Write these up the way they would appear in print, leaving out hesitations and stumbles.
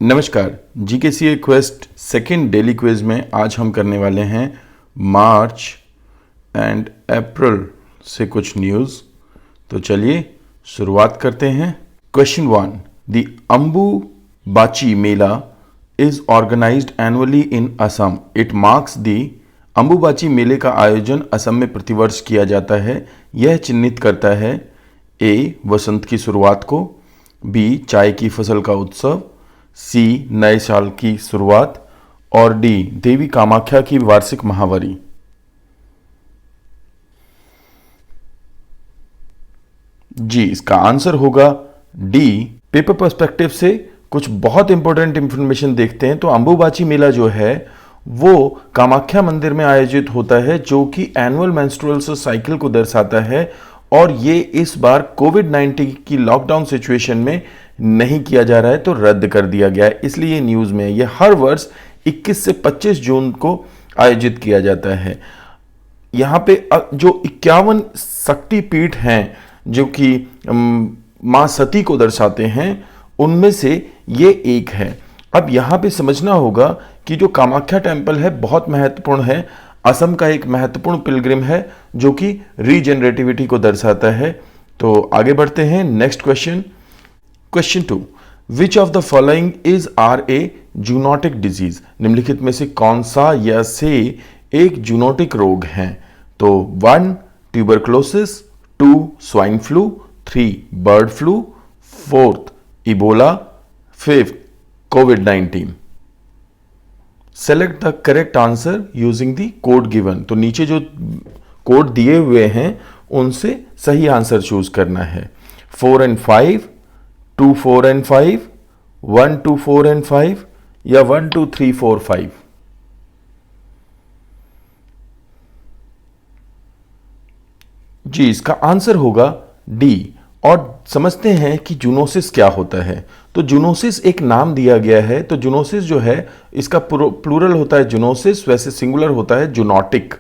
नमस्कार, जीकेसीए quest second daily quiz में आज हम करने वाले हैं मार्च एंड अप्रैल से कुछ न्यूज़। तो चलिए शुरुआत करते हैं। Question 1, the Ambubachi mela is organised annually in Assam. It marks the Ambubachi मेले का आयोजन असम में प्रतिवर्ष किया जाता है। यह चिन्हित करता है ए, वसंत की शुरुआत को, बी, चाय की फसल का उत्सव, सी, नए साल की शुरुआत और डी, देवी कामाख्या की वार्षिक महावारी। जी, इसका आंसर होगा डी। पेपर पर्सपेक्टिव से कुछ बहुत इंपॉर्टेंट इंफॉर्मेशन देखते हैं तो अंबुबाची मेला जो है वो कामाख्या मंदिर में आयोजित होता है, जो कि एनुअल मेंस्ट्रुअल साइकिल को दर्शाता है। और ये इस बार कोविड-19 की लॉकडाउन सिचुएशन में नहीं किया जा रहा है, तो रद्द कर दिया गया है, इसलिए न्यूज़ में। ये हर वर्ष 21 से 25 जून को आयोजित किया जाता है। यहाँ पे जो 51 शक्तिपीठ हैं जो कि माँ सती को दर्शाते हैं, उनमें से ये एक है। अब यहाँ पे समझना होगा कि जो कामाख्या टेम्पल है बहुत महत्वपूर्ण है, असम का एक महत्वपूर्ण पिलग्रिम है जो कि रीजनरेटिविटी को दर्शाता है। तो आगे बढ़ते हैं। Next question, question 2, which of the following is are a zoonotic disease. निम्नलिखित में से कौन सा या से एक जूनोटिक रोग है? तो 1, tuberculosis, 2, swine flu, 3, bird flu, 4th, Ebola, 5th, covid. Select the correct answer using the code given. तो नीचे जो कोड दिए हुए हैं उनसे सही आंसर चूज करना है। 4 and 5, 2, 4 and 5, 1, 2, 4 and 5 या 1, 2, 3, 4, 5। जी, इसका आंसर होगा डी। और समझते हैं कि जूनोसिस क्या होता है। तो जूनोसिस एक नाम दिया गया है। तो जूनोसिस जो है इसका प्लूरल होता है जूनोसिस, वैसे सिंगुलर होता है zoonotic.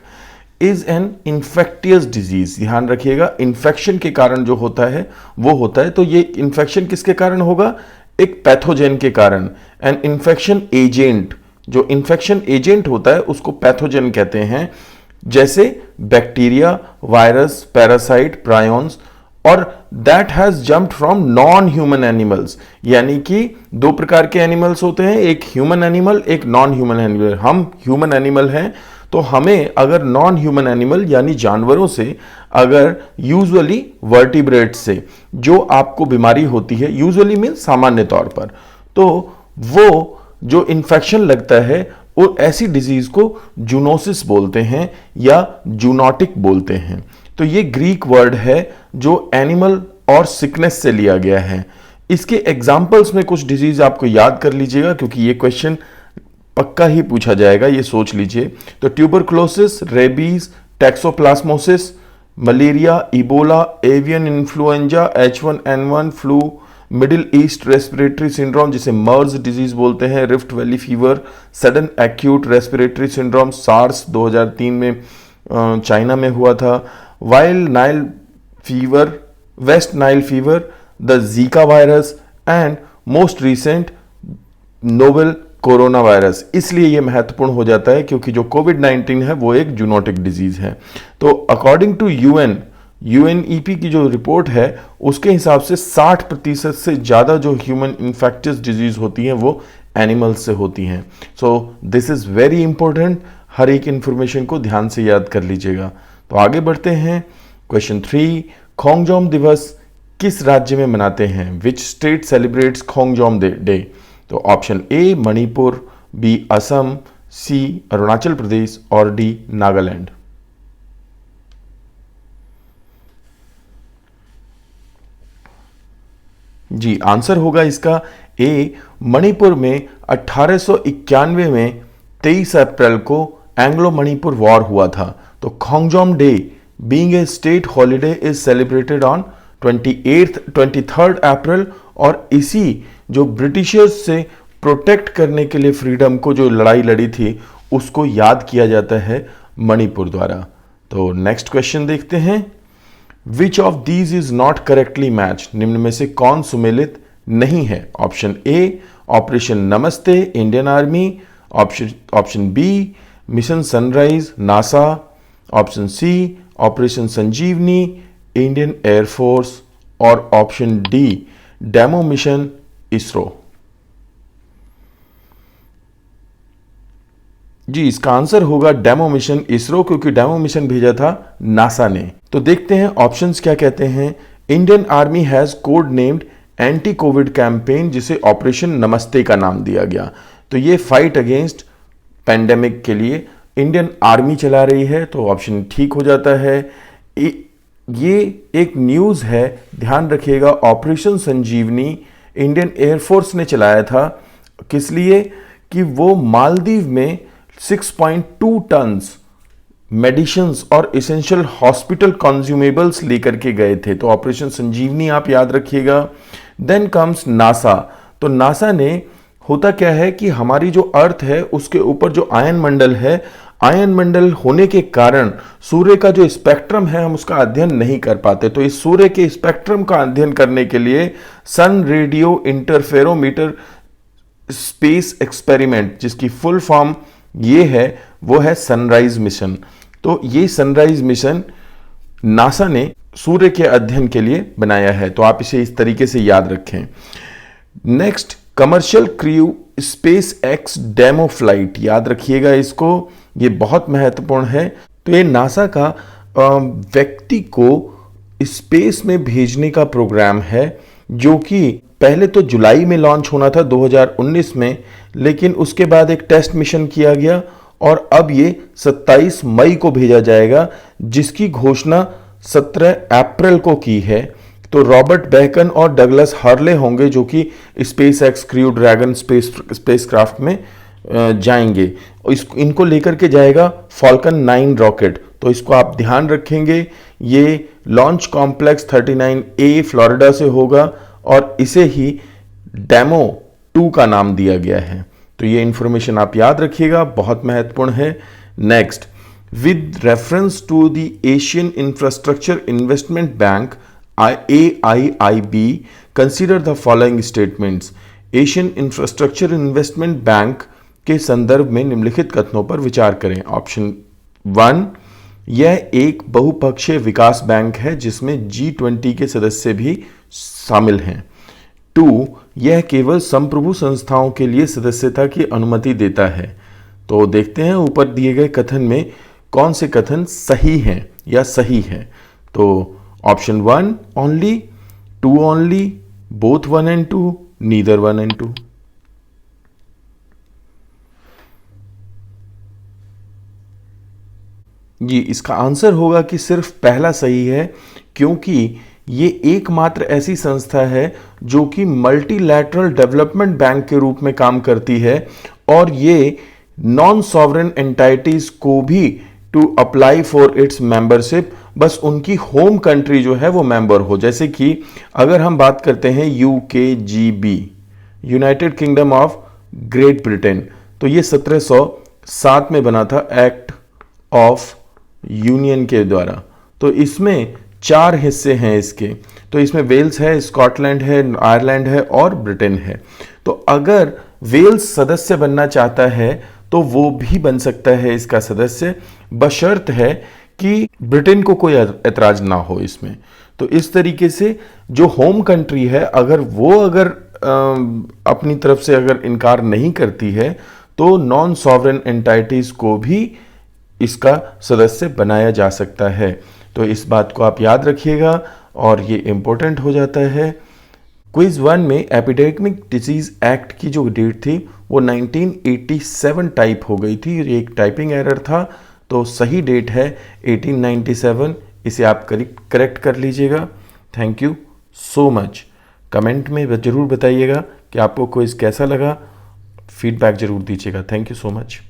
Is an infectious disease. ध्यान रखिएगा, इन्फेक्शन के कारण जो होता है वो होता है। तो ये इन्फेक्शन किसके कारण होगा? एक पैथोजेन के कारण। एन इन्फेक्शन एजेंट, जो इन्फेक्शन एजेंट होता है उसको पैथोजेन कहते हैं, जैसे बैक्टीरिया, वायरस, पैरासाइट, प्रायोन्स। और that has jumped from non human animals. यानी कि दो प्रकार के एनिमल्स होते हैं, एक ह्यूमन एनिमल, एक नॉन ह्यूमन एनिमल। हम ह्यूमन एनिमल हैं, तो हमें अगर नॉन ह्यूमन एनिमल यानी जानवरों से, अगर यूजुअली वर्टिब्रेट से जो आपको बीमारी होती है, यूजुअली मीन सामान्य तौर पर, तो वो जो इन्फेक्शन लगता है वो ऐसी डिजीज को जूनोसिस बोलते हैं या जूनोटिक बोलते हैं। तो ये ग्रीक वर्ड है जो एनिमल और सिकनेस से लिया गया है। इसके एग्जाम्पल्स में कुछ डिजीज आपको याद कर लीजिएगा क्योंकि ये क्वेश्चन पक्का ही पूछा जाएगा, ये सोच लीजिए। तो tuberculosis, rabies, toxoplasmosis, malaria, Ebola, avian influenza, H1N1 flu, Middle East respiratory syndrome जिसे मर्स डिजीज बोलते हैं, Rift Valley fever, sudden acute respiratory syndrome, SARS 2003 में चाइना में हुआ था, wild Nile fever, West Nile fever, the Zika virus and most recent novel corona virus. इसलिए यह महत्वपूर्ण हो जाता है क्योंकि जो कोविड-19 है वो एक जूनोटिक डिजीज है। तो अकॉर्डिंग टू यूएनईपी की जो रिपोर्ट है उसके हिसाब से 60% से ज़्यादा जो ह्यूमन इन्फेक्टियस डिजीज होती हैं वो एनिमल्स से होती हैं। So this is very important. हर एक इंफॉर्मेशन को ध्यान से याद कर लीजिएगा। तो आगे बढ़ते हैं। क्वेश्चन 3, खोंगजोम दिवस किस राज्य में मनाते हैं? Which state celebrates Khongjom day? तो option A Manipur, B Assam, C Arunachal Pradesh और डी नागालैंड। जी, आंसर होगा इसका ए मणिपुर में 1891 में 23 अप्रैल को एंग्लो मणिपुर वॉर हुआ था। तो Khongjom day being a state holiday is celebrated on 23 अप्रैल। और इसी जो ब्रिटिशर्स से प्रोटेक्ट करने के लिए फ्रीडम को जो लड़ाई लड़ी थी उसको याद किया जाता है मणिपुर द्वारा। तो नेक्स्ट क्वेश्चन देखते हैं। Which of these is not correctly match? निम्न में से कौन सुमेलित नहीं है? Option A operation Namaste Indian Army, option B mission sunrise NASA, option C operation Sanjeevani Indian air force और option D demo mission ISRO. जी, इसका आंसर होगा डेमो मिशन इसरो, क्योंकि डेमो मिशन भेजा था नासा ने। तो देखते हैं ऑप्शंस क्या कहते हैं। Indian army has code named anti Covid campaign, जिसे ऑपरेशन नमस्ते का नाम दिया गया। तो ये फाइट अगेंस्ट पैंडेमिक के लिए इंडियन आर्मी चला रही है, तो ऑप्शन ठीक हो जाता है। ये एक न्यूज़ है, ध्यान रखिएगा। ऑपरेशन संजीवनी इंडियन एयरफोर्स ने चलाया था, किस लिए कि वो मालदीव में 6.2 टन्स मेडिसिन्स और इसेंशियल हॉस्पिटल कंज्यूमेबल्स लेकर के गए थे। तो ऑपरेशन संजीवनी आप याद रखिएगा। Then comes NASA. तो नासा ने, होता क्या है कि हमारी जो अर्थ है उसके ऊपर जो आयन मंडल है, आयन मंडल होने के कारण सूर्य का जो स्पेक्ट्रम है हम उसका अध्ययन नहीं कर पाते। तो इस सूर्य के स्पेक्ट्रम का अध्ययन करने के लिए सन रेडियो इंटरफेरोमीटर स्पेस एक्सपेरिमेंट, जिसकी फुल फॉर्म ये है, वो है सनराइज मिशन। तो ये सनराइज मिशन नासा ने सूर्य के अध्ययन के लिए बनाया है। तो आप इसे इस तरीके से याद रखें। Next, commercial crew space x demo flight, याद रखिएगा इसको, ये बहुत महत्वपूर्ण है। तो ये नासा का व्यक्ति को स्पेस में भेजने का प्रोग्राम है, जो कि पहले तो जुलाई में लॉन्च होना था 2019 में, लेकिन उसके बाद एक टेस्ट मिशन किया गया और अब ये 27 मई को भेजा जाएगा, जिसकी घोषणा 17 अप्रैल को की है। तो रॉबर्ट बैकन और डगलस हर्ले होंगे जो कि space x crew dragon spacecraft में जाएंगे। इनको लेकर के जाएगा फॉल्कन 9 रॉकेट। तो इसको आप ध्यान रखेंगे। ये लॉन्च कॉम्प्लेक्स 39A फ्लोरिडा से होगा और इसे ही डेमो 2 का नाम दिया गया है। तो ये इंफॉर्मेशन आप याद रखिएगा, बहुत महत्वपूर्ण है। Next, with reference to the Asian infrastructure investment bank AIIB, consider the following statements. Asian infrastructure investment bank के संदर्भ में निम्नलिखित कथनों पर विचार करें। ऑप्शन 1, यह एक बहुपक्षीय विकास बैंक है जिसमें G20 के सदस्य भी शामिल हैं। 2, यह केवल संप्रभु संस्थाओं के लिए सदस्यता की अनुमति देता है। तो देखते हैं ऊपर दिए गए कथन में कौन से कथन सही हैं या सही है। तो option 1 only, 2 only, both 1 and 2, neither 1 and 2। जी, इसका आंसर होगा कि सिर्फ पहला सही है, क्योंकि ये एकमात्र ऐसी संस्था है जो कि मल्टीलैटरल डेवलपमेंट बैंक के रूप में काम करती है और ये नॉन सॉवरेन एंटाइटीज को भी to apply for its membership, बस उनकी होम कंट्री जो है वो मेंबर हो। जैसे कि अगर हम बात करते हैं UKGB, United kingdom of great Britain, तो ये 1707 में बना था एक्ट ऑफ यूनियन के द्वारा। तो इसमें 4 हिस्से हैं इसके। तो इसमें वेल्स है, स्कॉटलैंड है, आयरलैंड है और ब्रिटेन है। तो अगर वेल्स सदस्य बनना चाहता है तो वो भी बन सकता है इसका सदस्य, बशर्त है कि ब्रिटेन को कोई ऐतराज ना हो इसमें। तो इस तरीके से जो होम कंट्री है, अगर वो अपनी तरफ से अगर इनकार नहीं करती है तो नॉन सॉवरेन एंटाइटीज को भी इसका सदस्य बनाया जा सकता है। तो इस बात को आप याद रखिएगा और ये इंपॉर्टेंट हो जाता है। क्विज 1 में एपिडेमिक डिजीज एक्ट की जो डेट थी वो 1987 टाइप हो गई थी, ये एक टाइपिंग एरर था। तो सही डेट है 1897, इसे आप करेक्ट कर लीजिएगा। Thank you so much. Comment में ज़रूर बताइएगा कि आपको क्विज कैसा लगा, फीडबैक ज़रूर दीजिएगा। Thank you so much.